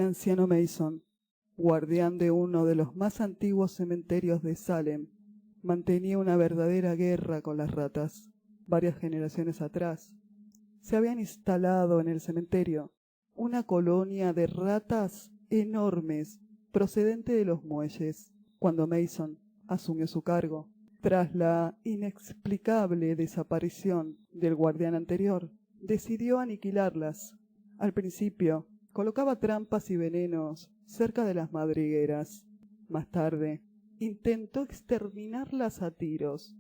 anciano Mason, guardián de uno de los más antiguos cementerios de Salem, mantenía una verdadera guerra con las ratas. Varias generaciones atrás, se habían instalado en el cementerio una colonia de ratas enormes procedente de los muelles. Cuando Mason asumió su cargo, tras la inexplicable desaparición del guardián anterior, decidió aniquilarlas. Al principio, colocaba trampas y venenos cerca de las madrigueras. Más tarde, intentó exterminarlas a tiros,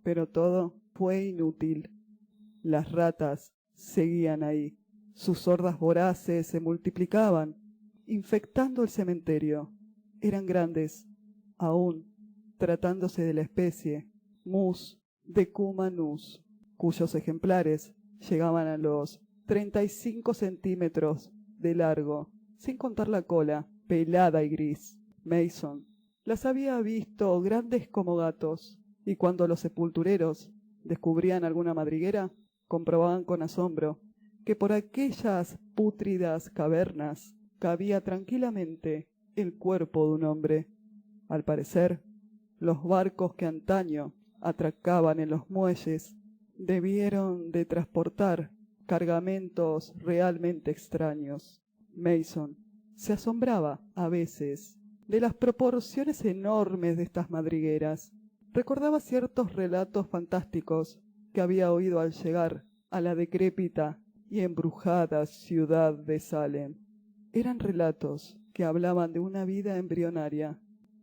pero todo fue inútil. Las ratas seguían ahí. Sus hordas voraces se multiplicaban, infectando el cementerio. Eran grandes, aún tratándose de la especie Mus decumanus, cuyos ejemplares llegaban a los 35 centímetros de largo, sin contar la cola, pelada y gris. Mason las había visto grandes como gatos, y cuando los sepultureros descubrían alguna madriguera, comprobaban con asombro que por aquellas pútridas cavernas cabía tranquilamente el cuerpo de un hombre. Al parecer, los barcos que antaño atracaban en los muelles debieron de transportar cargamentos realmente extraños. Mason se asombraba a veces de las proporciones enormes de estas madrigueras. Recordaba ciertos relatos fantásticos que había oído al llegar a la decrépita y embrujada ciudad de Salem. Eran relatos que hablaban de una vida embrionaria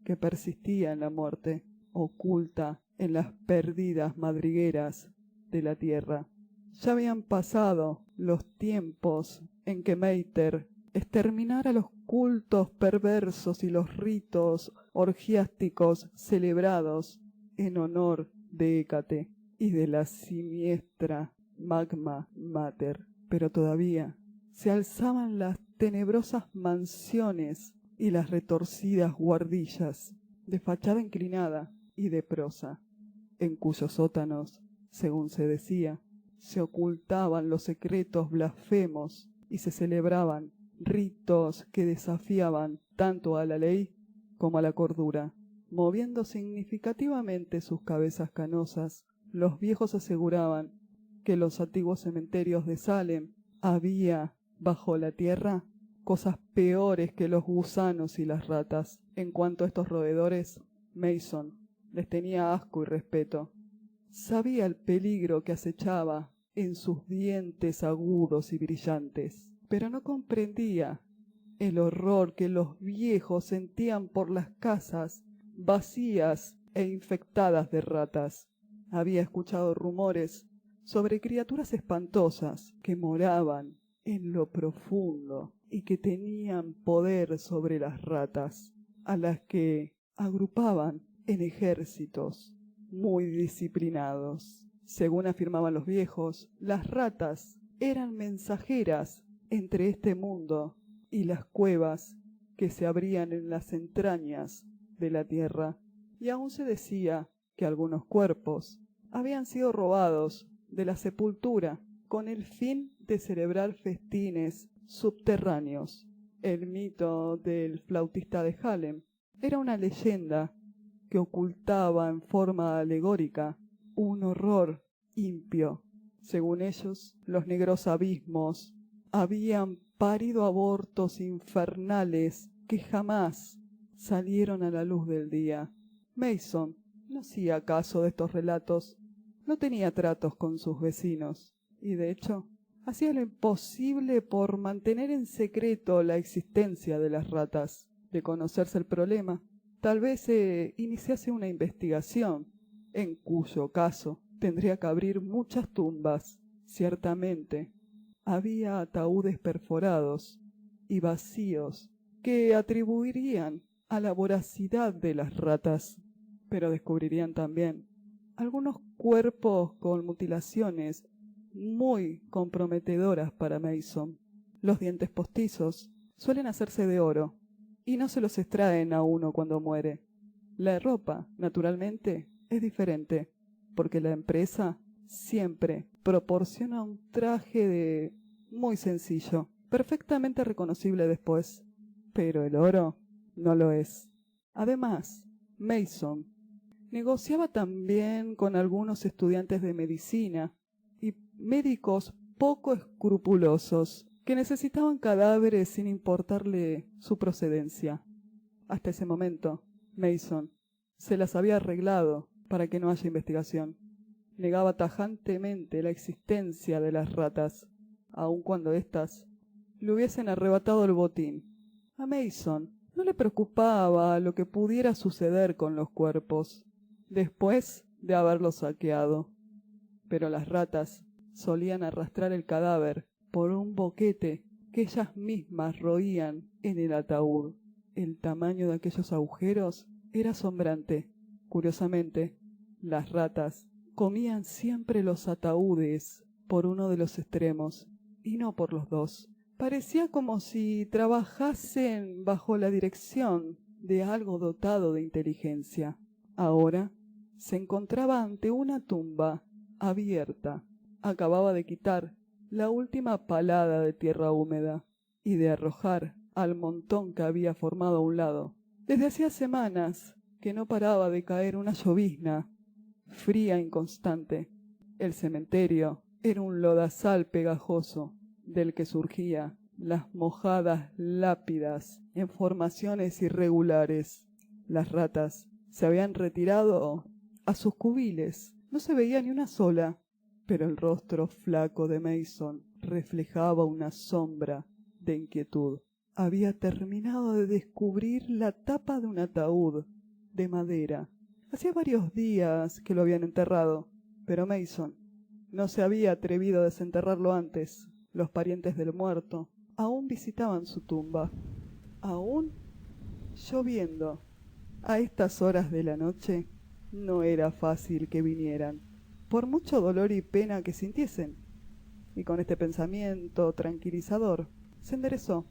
que persistía en la muerte, oculta en las perdidas madrigueras de la tierra. Ya habían pasado los tiempos en que Mater exterminara los cultos perversos y los ritos orgiásticos celebrados en honor de Hécate y de la siniestra Magma Mater. Pero todavía se alzaban las tenebrosas mansiones y las retorcidas guardillas de fachada inclinada y de prosa, en cuyos sótanos, según se decía, se ocultaban los secretos blasfemos y se celebraban ritos que desafiaban tanto a la ley como a la cordura. Moviendo significativamente sus cabezas canosas, los viejos aseguraban que en los antiguos cementerios de Salem había, bajo la tierra, cosas peores que los gusanos y las ratas. En cuanto a estos roedores, Mason les tenía asco y respeto. Sabía el peligro que acechaba en sus dientes agudos y brillantes, pero no comprendía el horror que los viejos sentían por las casas vacías e infectadas de ratas. Había escuchado rumores sobre criaturas espantosas que moraban en lo profundo y que tenían poder sobre las ratas, a las que agrupaban en ejércitos muy disciplinados. Según afirmaban los viejos, las ratas eran mensajeras entre este mundo y las cuevas que se abrían en las entrañas de la tierra, y aún se decía que algunos cuerpos habían sido robados de la sepultura con el fin de celebrar festines subterráneos. El mito del flautista de Harlem era una leyenda que ocultaba en forma alegórica un horror impío. Según ellos, los negros abismos habían parido abortos infernales que jamás salieron a la luz del día. Mason no hacía caso de estos relatos, no tenía tratos con sus vecinos, y de hecho hacía lo imposible por mantener en secreto la existencia de las ratas. De conocerse el problema, tal vez se iniciase una investigación, en cuyo caso tendría que abrir muchas tumbas. Ciertamente, había ataúdes perforados y vacíos que atribuirían a la voracidad de las ratas, pero descubrirían también algunos cuerpos con mutilaciones muy comprometedoras para Mason. Los dientes postizos suelen hacerse de oro y no se los extraen a uno cuando muere. La ropa, naturalmente, es diferente, porque la empresa siempre proporciona un traje muy sencillo, perfectamente reconocible después. pero el oro no lo es. Además, Mason negociaba también con algunos estudiantes de medicina y médicos poco escrupulosos que necesitaban cadáveres sin importarle su procedencia. Hasta ese momento, Mason se las había arreglado para que no haya investigación. Negaba tajantemente la existencia de las ratas, aun cuando éstas le hubiesen arrebatado el botín. A Mason no le preocupaba lo que pudiera suceder con los cuerpos después de haberlos saqueado, pero las ratas solían arrastrar el cadáver por un boquete que ellas mismas roían en el ataúd. El tamaño de aquellos agujeros era asombrante. Curiosamente, las ratas comían siempre los ataúdes por uno de los extremos y no por los dos. Parecía como si trabajasen bajo la dirección de algo dotado de inteligencia. Ahora se encontraba ante una tumba abierta. Acababa de quitar la última palada de tierra húmeda y de arrojar al montón que había formado a un lado. Desde hacía semanas que no paraba de caer una llovizna fría e inconstante. El cementerio era un lodazal pegajoso del que surgían las mojadas lápidas en formaciones irregulares. Las ratas se habían retirado a sus cubiles. No se veía ni una sola, pero el rostro flaco de Mason reflejaba una sombra de inquietud. Había terminado de descubrir la tapa de un ataúd de madera. Hacía varios días que lo habían enterrado, pero Mason no se había atrevido a desenterrarlo antes. Los parientes del muerto aún visitaban su tumba, aún lloviendo. A estas horas de la noche no era fácil que vinieran, por mucho dolor y pena que sintiesen. Y con este pensamiento tranquilizador se enderezó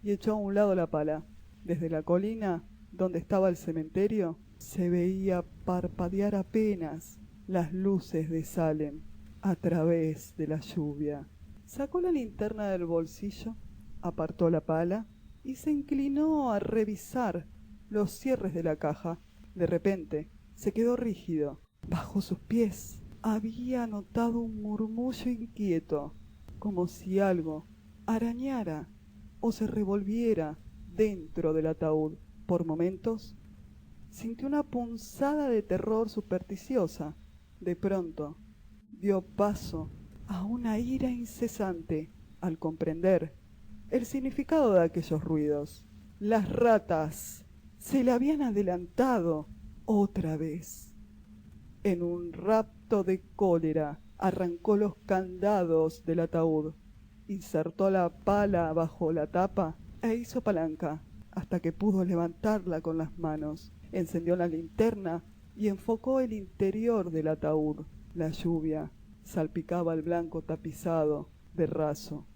y echó a un lado la pala. Desde la colina donde estaba el cementerio se veía parpadear apenas las luces de Salem a través de la lluvia. Sacó la linterna del bolsillo, apartó la pala y se inclinó a revisar los cierres de la caja. De repente se quedó rígido. Bajo sus pies había notado un murmullo inquieto, como si algo arañara o se revolviera dentro del ataúd. Por momentos sintió una punzada de terror supersticiosa. De pronto dio paso a una ira incesante al comprender el significado de aquellos ruidos. Las ratas se le habían adelantado otra vez. En un rapto de cólera arrancó los candados del ataúd, insertó la pala bajo la tapa e hizo palanca hasta que pudo levantarla con las manos. Encendió la linterna y enfocó el interior del ataúd. La lluvia salpicaba el blanco tapizado de raso.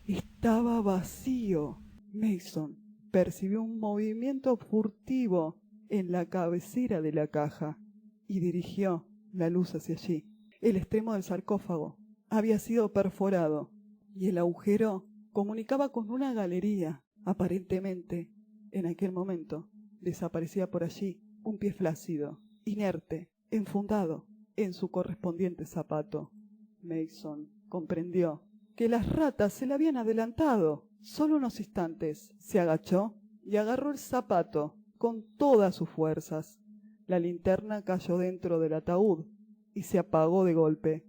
Estaba vacío. Mason percibió un movimiento furtivo en la cabecera de la caja y dirigió la luz hacia allí. El extremo del sarcófago había sido perforado y el agujero comunicaba con una galería. Aparentemente, en aquel momento, desaparecía por allí un pie flácido, inerte, enfundado en su correspondiente zapato. Mason comprendió que las ratas se le habían adelantado. Solo unos instantes se agachó y agarró el zapato con todas sus fuerzas. La linterna cayó dentro del ataúd y se apagó de golpe.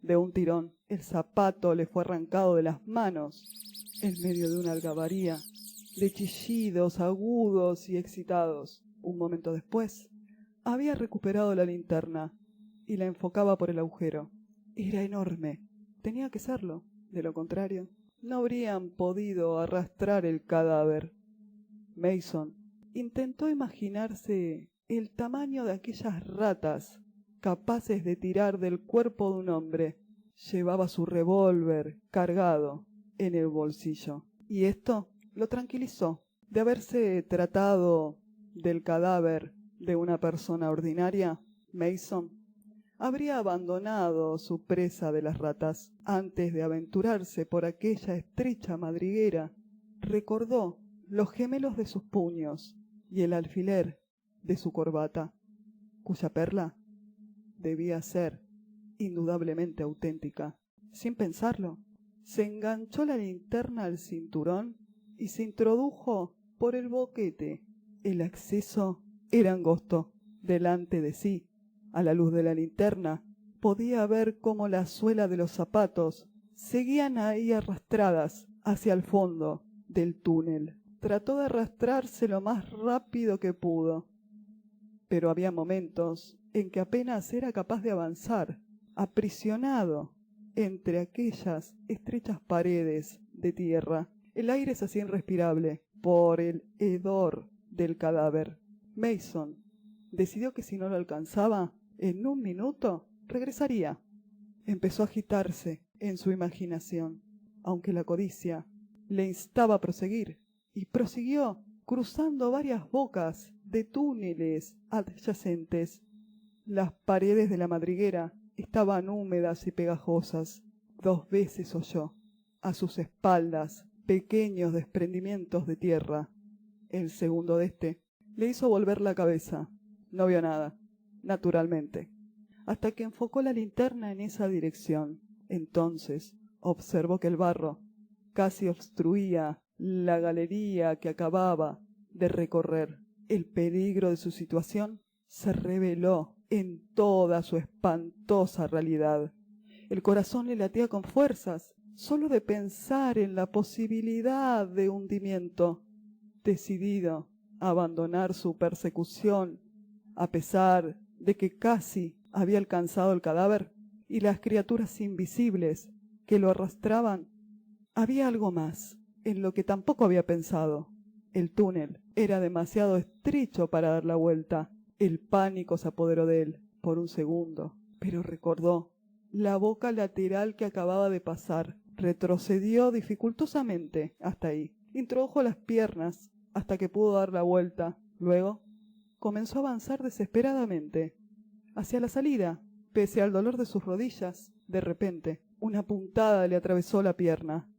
De un tirón, el zapato le fue arrancado de las manos en medio de una algarabía de chillidos agudos y excitados. Un momento después, había recuperado la linterna y la enfocaba por el agujero. Era enorme. Tenía que serlo. De lo contrario, no habrían podido arrastrar el cadáver. Mason intentó imaginarse el tamaño de aquellas ratas capaces de tirar del cuerpo de un hombre. Llevaba su revólver cargado en el bolsillo, y esto lo tranquilizó. De haberse tratado del cadáver de una persona ordinaria, Mason habría abandonado su presa de las ratas antes de aventurarse por aquella estrecha madriguera. Recordó los gemelos de sus puños y el alfiler de su corbata, cuya perla debía ser indudablemente auténtica. Sin pensarlo, se enganchó la linterna al cinturón y se introdujo por el boquete. El acceso era angosto. Delante de sí, a la luz de la linterna, podía ver cómo la suela de los zapatos seguían ahí arrastradas hacia el fondo del túnel. Trató de arrastrarse lo más rápido que pudo, pero había momentos en que apenas era capaz de avanzar, aprisionado entre aquellas estrechas paredes de tierra. El aire se hacía irrespirable por el hedor del cadáver. Mason decidió que si no lo alcanzaba, en un minuto regresaría. Empezó a agitarse en su imaginación, aunque la codicia le instaba a proseguir, y prosiguió cruzando varias bocas de túneles adyacentes. Las paredes de la madriguera estaban húmedas y pegajosas. 2 veces oyó a sus espaldas pequeños desprendimientos de tierra. El segundo de este le hizo volver la cabeza. No vio nada, naturalmente, hasta que enfocó la linterna en esa dirección. Entonces observó que el barro casi obstruía la galería que acababa de recorrer. El peligro de su situación se reveló en toda su espantosa realidad. El corazón le latía con fuerzas, solo de pensar en la posibilidad de hundimiento. Decidido a abandonar su persecución, a pesar de que casi había alcanzado el cadáver y las criaturas invisibles que lo arrastraban, había algo más en lo que tampoco había pensado. El túnel era demasiado estrecho para dar la vuelta. El pánico se apoderó de él por un segundo, pero recordó la boca lateral que acababa de pasar. Retrocedió dificultosamente hasta ahí. Introdujo las piernas hasta que pudo dar la vuelta. Luego comenzó a avanzar desesperadamente hacia la salida, pese al dolor de sus rodillas. De repente, una puntada le atravesó la pierna.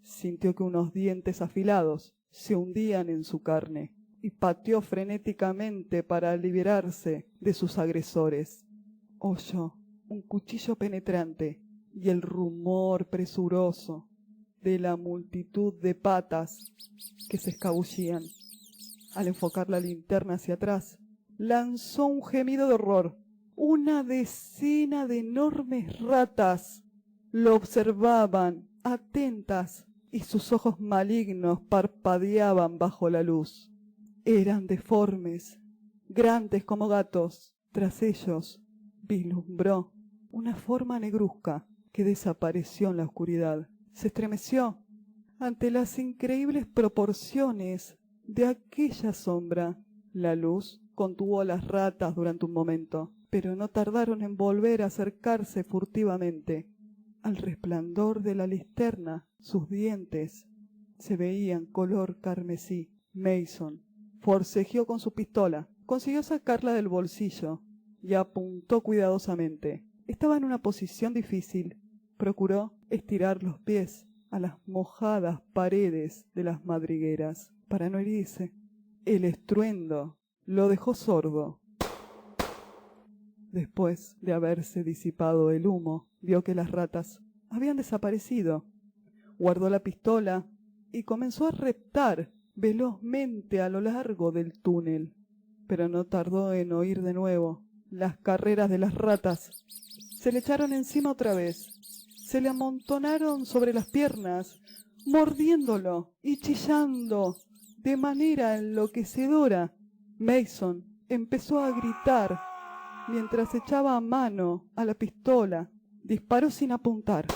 Sintió que unos dientes afilados se hundían en su carne y pateó frenéticamente para liberarse de sus agresores. Oyó un cuchillo penetrante y el rumor presuroso de la multitud de patas que se escabullían. Al enfocar la linterna hacia atrás, lanzó un gemido de horror. Una decena de enormes ratas lo observaban, atentas, y sus ojos malignos parpadeaban bajo la luz. Eran deformes, grandes como gatos. Tras ellos vislumbró una forma negruzca que desapareció en la oscuridad. Se estremeció ante las increíbles proporciones de aquella sombra. La luz contuvo a las ratas durante un momento, pero no tardaron en volver a acercarse furtivamente. Al resplandor de la linterna, sus dientes se veían color carmesí. Mason forcejeó con su pistola, consiguió sacarla del bolsillo y apuntó cuidadosamente. Estaba en una posición difícil. Procuró estirar los pies a las mojadas paredes de las madrigueras para no herirse. El estruendo lo dejó sordo. Después de haberse disipado el humo, vio que las ratas habían desaparecido. Guardó la pistola y comenzó a reptar velozmente a lo largo del túnel, pero no tardó en oír de nuevo las carreras de las ratas. Se le echaron encima otra vez, se le amontonaron sobre las piernas, mordiéndolo y chillando de manera enloquecedora. Mason empezó a gritar mientras echaba mano a la pistola. Disparó sin apuntar.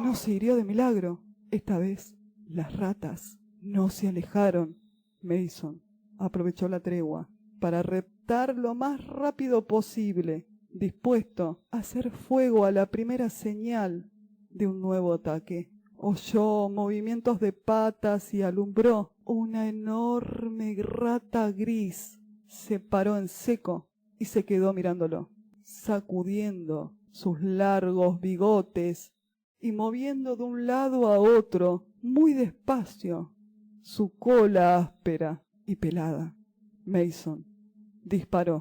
No se hirió de milagro. Esta vez las ratas no se alejaron. Mason aprovechó la tregua para reptar lo más rápido posible, dispuesto a hacer fuego a la primera señal de un nuevo ataque. Oyó movimientos de patas y alumbró una enorme rata gris. Se paró en seco y se quedó mirándolo, sacudiendo sus largos bigotes y moviendo de un lado a otro muy despacio, su cola áspera y pelada. Mason disparó.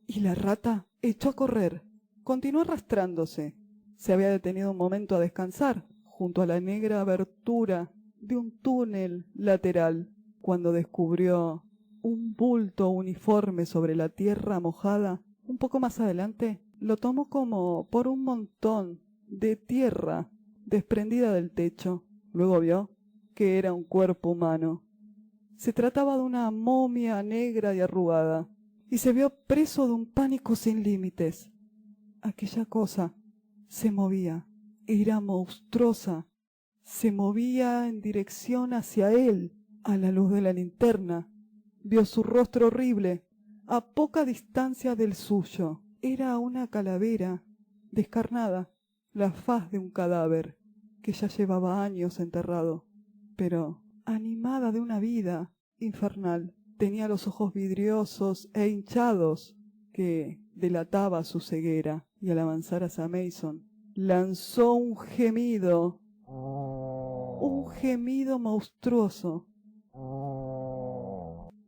Y la rata echó a correr. Continuó arrastrándose. Se había detenido un momento a descansar junto a la negra abertura de un túnel lateral, cuando descubrió un bulto uniforme sobre la tierra mojada. Un poco más adelante lo tomó como por un montón de tierra desprendida del techo. Luego vio que era un cuerpo humano. Se trataba de una momia negra y arrugada, y se vio preso de un pánico sin límites. Aquella cosa se movía, era monstruosa, se movía en dirección hacia él, a la luz de la linterna. Vio su rostro horrible, a poca distancia del suyo. Era una calavera, descarnada, la faz de un cadáver, que ya llevaba años enterrado, pero animada de una vida infernal. Tenía los ojos vidriosos e hinchados, que delataba su ceguera, y al avanzar hacia Mason, lanzó un gemido monstruoso,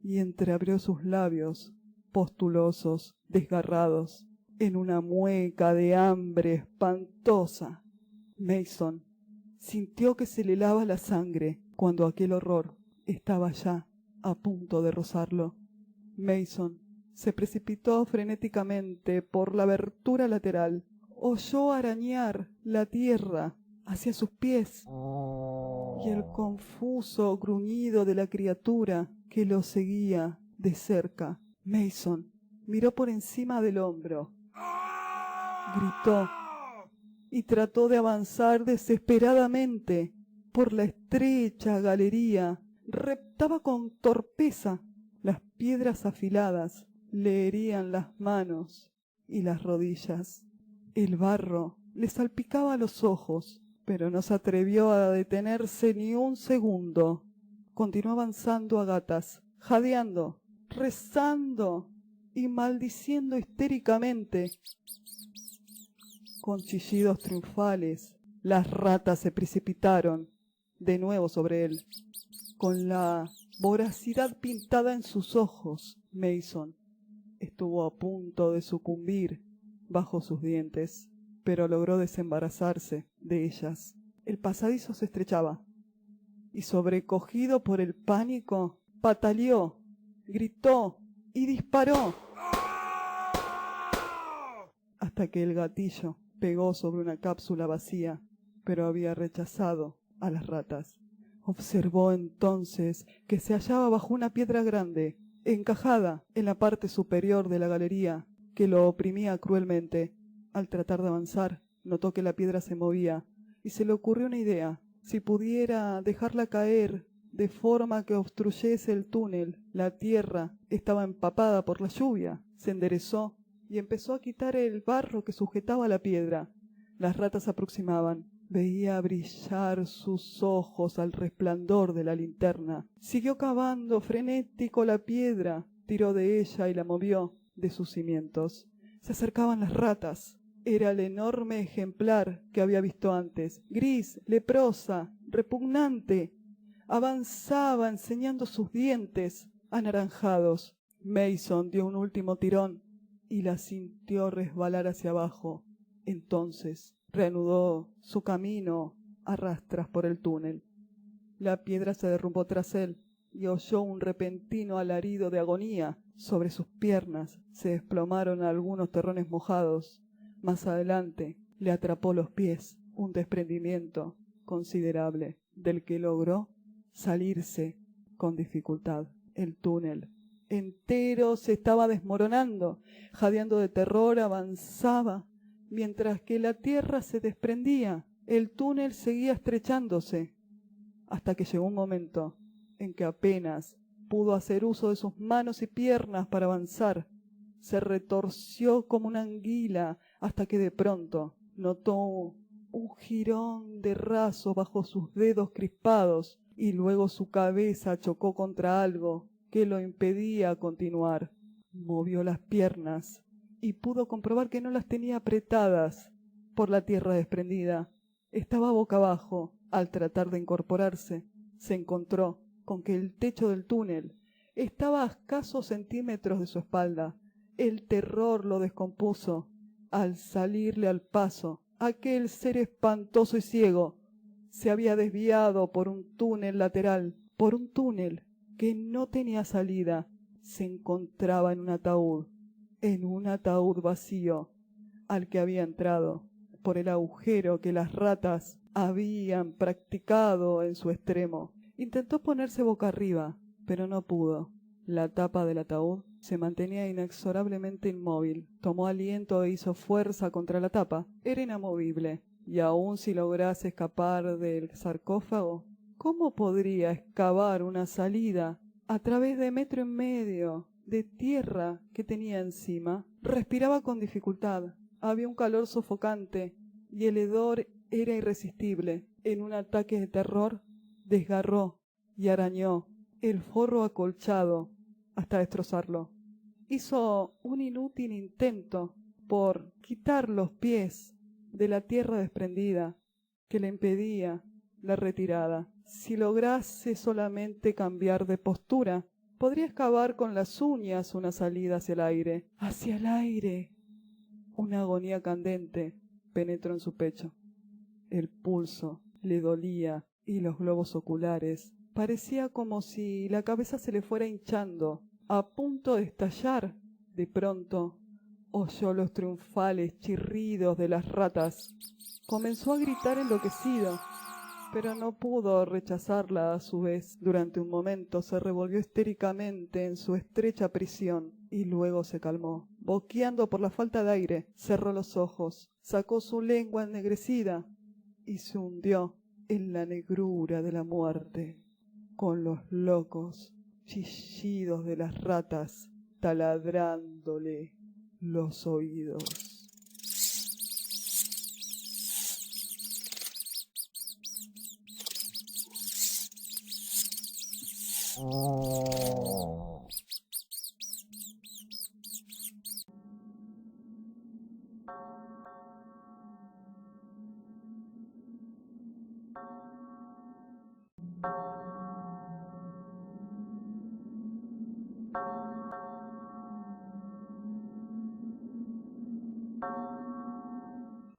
y entreabrió sus labios, postulosos, desgarrados, en una mueca de hambre espantosa. Mason sintió que se le helaba la sangre cuando aquel horror estaba ya a punto de rozarlo. Mason se precipitó frenéticamente por la abertura lateral. Oyó arañar la tierra hacia sus pies y el confuso gruñido de la criatura que lo seguía de cerca. Mason miró por encima del hombro, gritó y trató de avanzar desesperadamente por la estrecha galería. Reptaba con torpeza. Las piedras afiladas le herían las manos y las rodillas. El barro le salpicaba los ojos, pero no se atrevió a detenerse ni un segundo. Continuó avanzando a gatas, jadeando, rezando y maldiciendo histéricamente. Con chillidos triunfales, las ratas se precipitaron de nuevo sobre él, con la voracidad pintada en sus ojos. Mason estuvo a punto de sucumbir bajo sus dientes, pero logró desembarazarse de ellas. El pasadizo se estrechaba, y sobrecogido por el pánico, pataleó, gritó y disparó, hasta que el gatillo pegó sobre una cápsula vacía, pero había rechazado a las ratas. Observó entonces que se hallaba bajo una piedra grande, encajada en la parte superior de la galería, que lo oprimía cruelmente. Al tratar de avanzar, notó que la piedra se movía, y se le ocurrió una idea. Si pudiera dejarla caer de forma que obstruyese el túnel. La tierra estaba empapada por la lluvia. Se enderezó y empezó a quitar el barro que sujetaba la piedra. Las ratas se aproximaban. Veía brillar sus ojos al resplandor de la linterna. Siguió cavando frenético la piedra, tiró de ella y la movió de sus cimientos. Se acercaban las ratas. Era el enorme ejemplar que había visto antes, gris, leprosa, repugnante. Avanzaba enseñando sus dientes anaranjados. Mason dio un último tirón y la sintió resbalar hacia abajo. Entonces reanudó su camino a rastras por el túnel. La piedra se derrumbó tras él y oyó un repentino alarido de agonía. Sobre sus piernas se desplomaron algunos terrones mojados. Más adelante le atrapó los pies un desprendimiento considerable, del que logró salirse con dificultad. El túnel entero se estaba desmoronando. Jadeando de terror avanzaba, mientras que la tierra se desprendía. El túnel seguía estrechándose, hasta que llegó un momento en que apenas pudo hacer uso de sus manos y piernas para avanzar. Se retorció como una anguila hasta que de pronto notó un jirón de raso bajo sus dedos crispados y luego su cabeza chocó contra algo que lo impedía continuar. Movió las piernas y pudo comprobar que no las tenía apretadas por la tierra desprendida. Estaba boca abajo, Al tratar de incorporarse, se encontró con que el techo del túnel estaba a escasos centímetros de su espalda. El terror lo descompuso. Al salirle al paso, aquel ser espantoso y ciego se había desviado por un túnel lateral, por un túnel que no tenía salida. Se encontraba en un ataúd vacío, al que había entrado por el agujero que las ratas habían practicado en su extremo. Intentó ponerse boca arriba, pero no pudo. La tapa del ataúd se mantenía inexorablemente inmóvil. Tomó aliento e hizo fuerza contra la tapa. Era inamovible, y aun si lograse escapar del sarcófago, ¿cómo podría excavar una salida a través de 1,5 metros de tierra que tenía encima? Respiraba con dificultad. Había un calor sofocante y el hedor era irresistible. En un ataque de terror, desgarró y arañó el forro acolchado hasta destrozarlo. Hizo un inútil intento por quitar los pies de la tierra desprendida que le impedía la retirada. Si lograse solamente cambiar de postura, podría excavar con las uñas una salida hacia el aire. ¡Hacia el aire! Una agonía candente penetró en su pecho. El pulso le dolía y los globos oculares. Parecía como si la cabeza se le fuera hinchando, a punto de estallar. De pronto oyó los triunfales chirridos de las ratas. Comenzó a gritar enloquecido, pero no pudo rechazarla a su vez. Durante un momento se revolvió histéricamente en su estrecha prisión y luego se calmó. Boqueando por la falta de aire, cerró los ojos, sacó su lengua ennegrecida y se hundió en la negrura de la muerte, con los locos chillidos de las ratas taladrándole los oídos.